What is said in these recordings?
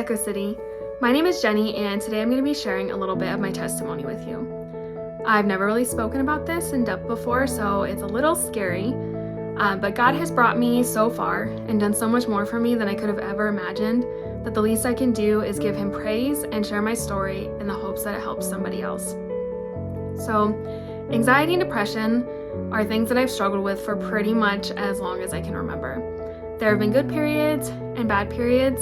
Echo City. My name is Jennie, and today I'm going to be sharing a little bit of my testimony with you. I've never really spoken about this in depth before, so it's a little scary, but God has brought me so far and done so much more for me than I could have ever imagined that the least I can do is give Him praise and share my story in the hopes that it helps somebody else. So, anxiety and depression are things that I've struggled with for pretty much as long as I can remember. There have been good periods and bad periods,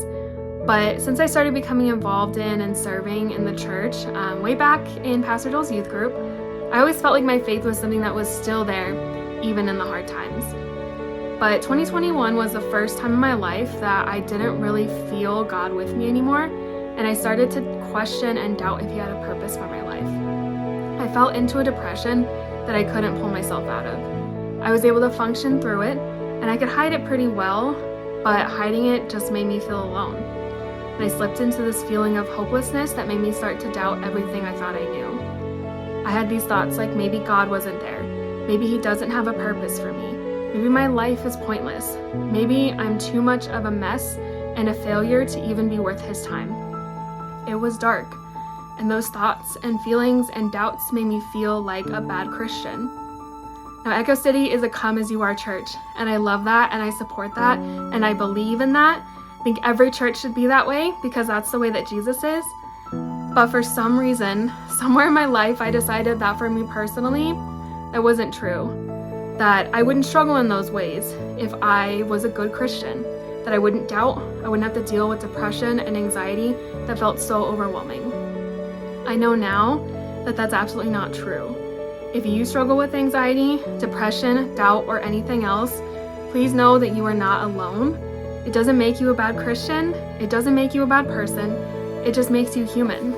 but since I started becoming involved in and serving in the church, way back in Pastor Joel's youth group, I always felt like my faith was something that was still there, even in the hard times. But 2021 was the first time in my life that I didn't really feel God with me anymore, and I started to question and doubt if He had a purpose for my life. I fell into a depression that I couldn't pull myself out of. I was able to function through it, and I could hide it pretty well, but hiding it just made me feel alone. And I slipped into this feeling of hopelessness that made me start to doubt everything I thought I knew. I had these thoughts like maybe God wasn't there. Maybe He doesn't have a purpose for me. Maybe my life is pointless. Maybe I'm too much of a mess and a failure to even be worth His time. It was dark, and those thoughts and feelings and doubts made me feel like a bad Christian. Now, Echo City is a come as you are church, and I love that, and I support that, and I believe in that. I think every church should be that way because that's the way that Jesus is. But for some reason, somewhere in my life, I decided that for me personally, that wasn't true. That I wouldn't struggle in those ways if I was a good Christian. That I wouldn't doubt, I wouldn't have to deal with depression and anxiety that felt so overwhelming. I know now that that's absolutely not true. If you struggle with anxiety, depression, doubt, or anything else, please know that you are not alone. It doesn't make you a bad Christian. It doesn't make you a bad person. It just makes you human.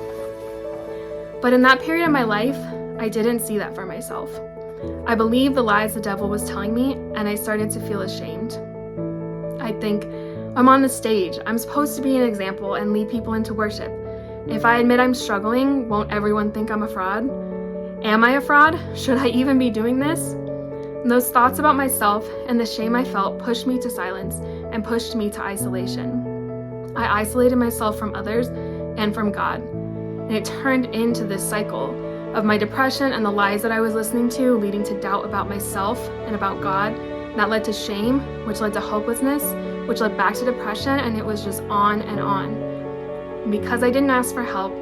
But in that period of my life, I didn't see that for myself. I believed the lies the devil was telling me, and I started to feel ashamed. I think, I'm on the stage. I'm supposed to be an example and lead people into worship. If I admit I'm struggling, won't everyone think I'm a fraud? Am I a fraud? Should I even be doing this? And those thoughts about myself and the shame I felt pushed me to silence and pushed me to isolation. I isolated myself from others and from God. And it turned into this cycle of my depression and the lies that I was listening to, leading to doubt about myself and about God. And that led to shame, which led to hopelessness, which led back to depression, and it was just on and on. And because I didn't ask for help,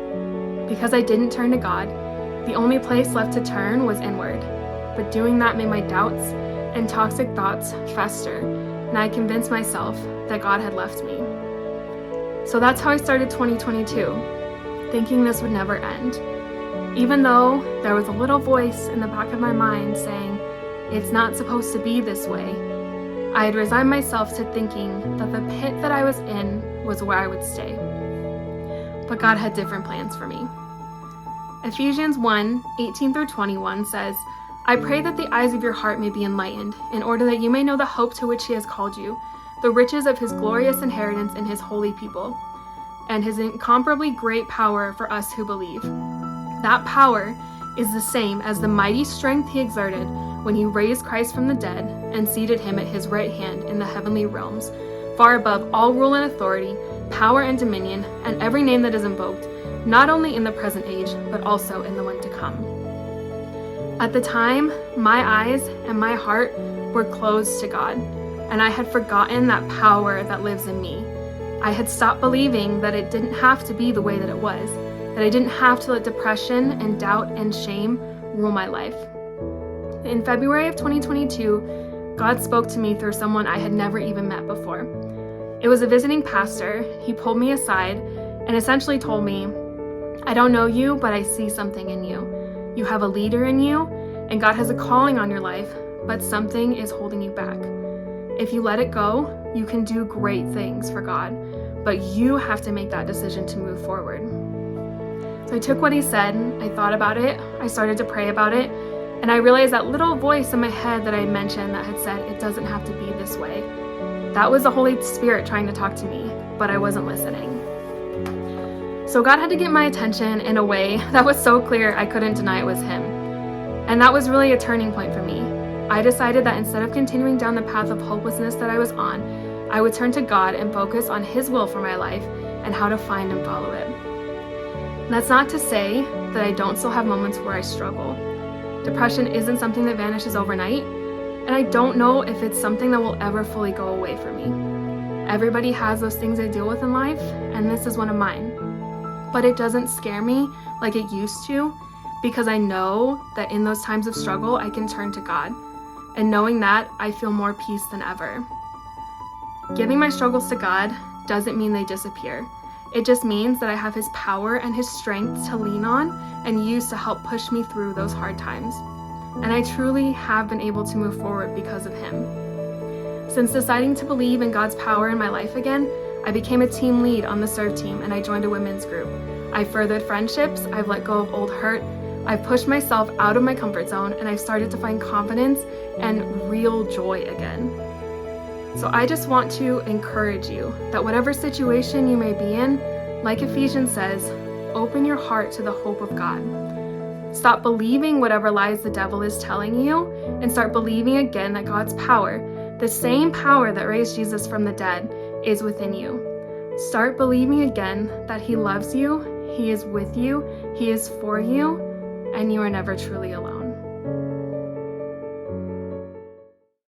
because I didn't turn to God, the only place left to turn was inward. But doing that made my doubts and toxic thoughts fester, and I convinced myself that God had left me. So that's how I started 2022, thinking this would never end. Even though there was a little voice in the back of my mind saying, it's not supposed to be this way, I had resigned myself to thinking that the pit that I was in was where I would stay. But God had different plans for me. Ephesians 1:18-21 says, I pray that the eyes of your heart may be enlightened, in order that you may know the hope to which He has called you, the riches of His glorious inheritance in His holy people, and His incomparably great power for us who believe. That power is the same as the mighty strength He exerted when He raised Christ from the dead and seated Him at His right hand in the heavenly realms, far above all rule and authority, power and dominion, and every name that is invoked, not only in the present age, but also in the one to come. At the time, my eyes and my heart were closed to God, and I had forgotten that power that lives in me. I had stopped believing that it didn't have to be the way that it was, that I didn't have to let depression and doubt and shame rule my life. In February of 2022, God spoke to me through someone I had never even met before. It was a visiting pastor. He pulled me aside and essentially told me, I don't know you, but I see something in you. You have a leader in you, and God has a calling on your life, but something is holding you back. If you let it go, you can do great things for God, but you have to make that decision to move forward. So I took what he said, I thought about it, I started to pray about it, and I realized that little voice in my head that I mentioned that had said, it doesn't have to be this way. That was the Holy Spirit trying to talk to me, but I wasn't listening. So God had to get my attention in a way that was so clear I couldn't deny it was Him. And that was really a turning point for me. I decided that instead of continuing down the path of hopelessness that I was on, I would turn to God and focus on His will for my life and how to find and follow it. And that's not to say that I don't still have moments where I struggle. Depression isn't something that vanishes overnight, and I don't know if it's something that will ever fully go away for me. Everybody has those things they deal with in life, and this is one of mine. But it doesn't scare me like it used to, because I know that in those times of struggle, I can turn to God. And knowing that, I feel more peace than ever. Giving my struggles to God doesn't mean they disappear. It just means that I have His power and His strength to lean on and use to help push me through those hard times. And I truly have been able to move forward because of Him. Since deciding to believe in God's power in my life again, I became a team lead on the serve team and I joined a women's group. I've furthered friendships, I've let go of old hurt, I've pushed myself out of my comfort zone, and I've started to find confidence and real joy again. So I just want to encourage you that whatever situation you may be in, like Ephesians says, open your heart to the hope of God. Stop believing whatever lies the devil is telling you, and start believing again that God's power, the same power that raised Jesus from the dead, is within you. Start believing again that He loves you, He is with you, He is for you, and you are never truly alone.